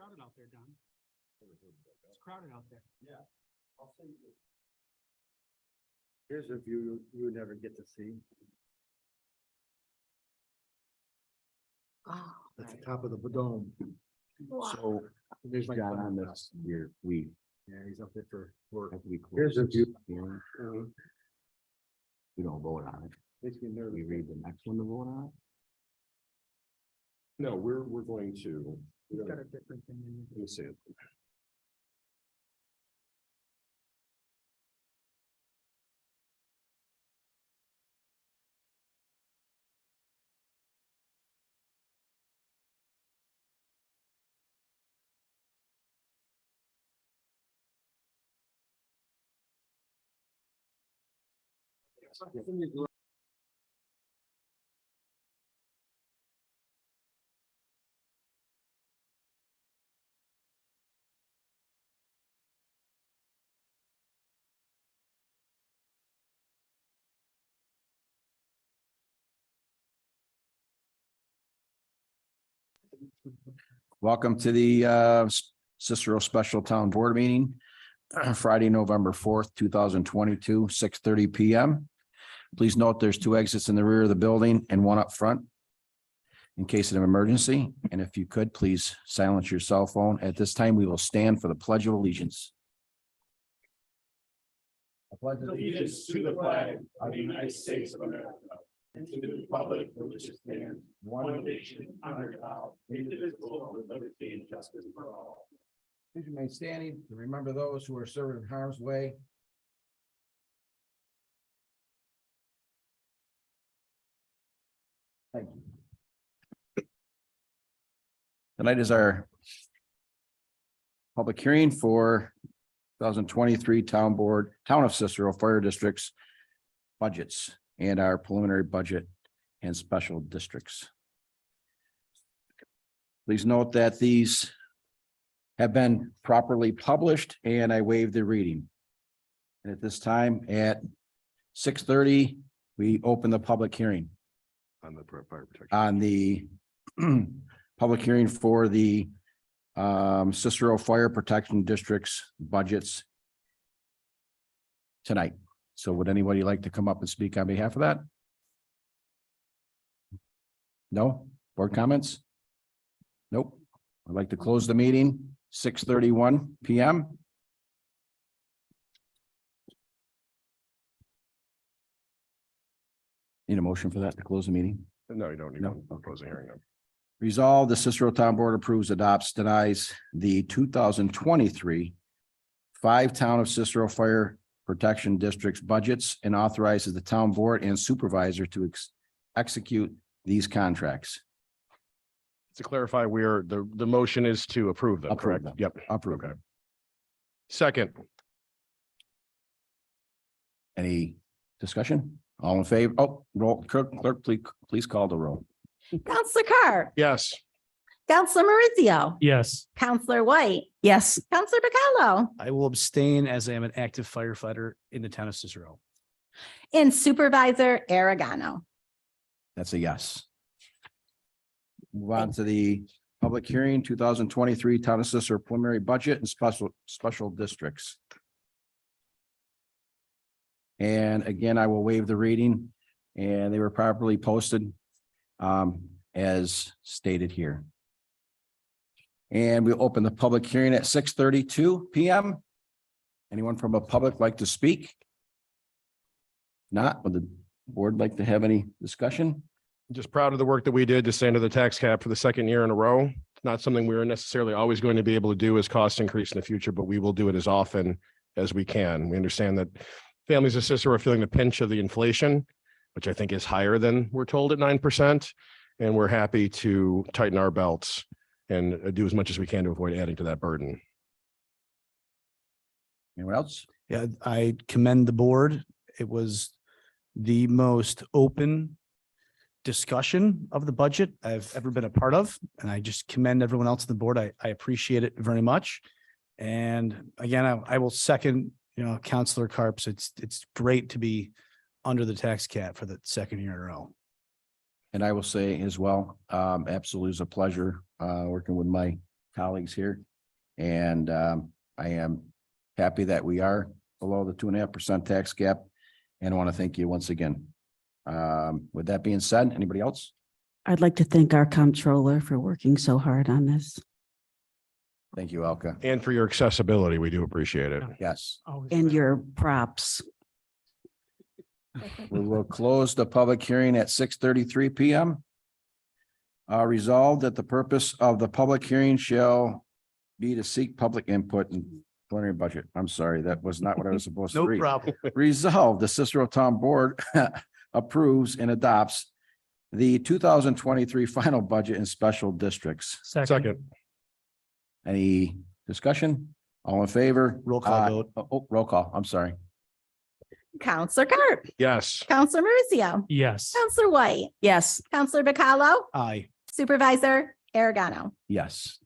crowded out there, Don. It's crowded out there. Yeah, I'll send you. Here's a view you would never get to see. Oh, That's the top of the dome. So There's my John, on son. this, we Yeah, he's up there for work. have we close Here's a this view. hearing? We don't vote on it. Makes me nervous. We read the next one to vote on it. No, we're going to, He's got a different thing than you let me see it. Welcome to the Cicero Special Town Board Meeting, Friday, November 4th, 2022, 6:30 PM. Please note there's 2 exits in the rear of the building and 1 up front in case of an emergency. And if you could, please silence your cell phone. At this time, we will stand for the Pledge of Allegiance. I pledge Allegiance to the flag of the United States of America and to the republic for which it stands, one nation under God, indivisible, with liberty and justice for all. Please remain standing to remember those who are serving in harm's way. Thank you. Tonight is our public hearing for 2023 Town of Cicero Fire District's budgets and our preliminary budget and special districts. Please note that these have been properly published and I waive the reading. And at this time at 6:30, we open the public hearing On the fire protection. on the public hearing for the Cicero Fire Protection District's budgets tonight. So would anybody like to come up and speak on behalf of that? No? Board comments? Nope. I'd like to close the meeting, 6:31 PM. Need a motion for that to close the meeting? No, you don't need No. to close the hearing. No. Resolved, the Cicero Town Board approves, adopts, denies the 2023 Town of Cicero Fire Protection District's budgets and authorizes the town board and supervisor to execute these contracts. To clarify, the motion is to approve them, Approve correct? them. Yep. Approved. Okay. Second, Any discussion? All in favor? Oh, roll, clerk, please call the roll. Counselor Carr, yes. Counselor Maurizio, Yes. Counselor White, Yes. Counselor Bacallo, I will abstain as I am an active firefighter in the town of Cicero. and Supervisor Aragano. That's a yes. Move on to the public hearing, 2023 Town of Cicero preliminary budget and special districts. And again, I will waive the reading and they were properly posted as stated here. And we'll open the public hearing at 6:32 PM. Anyone from the public like to speak? Not, would the board like to have any discussion? Just proud of the work that we did to stay under the tax cap for the 2nd year in a row. It's not something we are necessarily always going to be able to do as costs increase in the future, but we will do it as often as we can. We understand that families of Cicero are feeling the pinch of the inflation, which I think is higher than we're told at 9%. And we're happy to tighten our belts and do as much as we can to avoid adding to that burden. Anyone else? Yeah, I commend the board. It was the most open discussion of the budget I've ever been a part of. And I just commend everyone else on the board. I appreciate it very much. And again, I will second, Counselor Carps. It's great to be under the tax cap for the 2nd year in a row. And I will say as well, absolutely is a pleasure working with my colleagues here. And I am happy that we are below the 2.5% tax cap. And I want to thank you once again. With that being said, anybody else? I'd like to thank our comptroller for working so hard on this. Thank you, Elka. And for your accessibility, we do appreciate it. Yes, And your props. we will close the public hearing at 6:33 PM. Resolved that the purpose of the public hearing shall be to seek public input and preliminary budget. I'm sorry, that was not what I was supposed to No read. problem. Resolved, the Cicero Town Board approves and adopts the 2023 final budget in special districts. Second, Any discussion? All in favor? Roll call Aye. vote. Oh, roll call. I'm sorry. Counselor Carp, yes. Counselor Maurizio, Yes. Counselor White, Yes, Counselor Bacallo, Aye. Supervisor Aragano. Yes.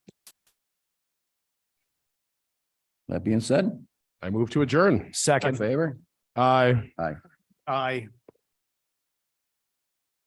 That being said, I move to adjourn. in Second. favor? Aye. Aye.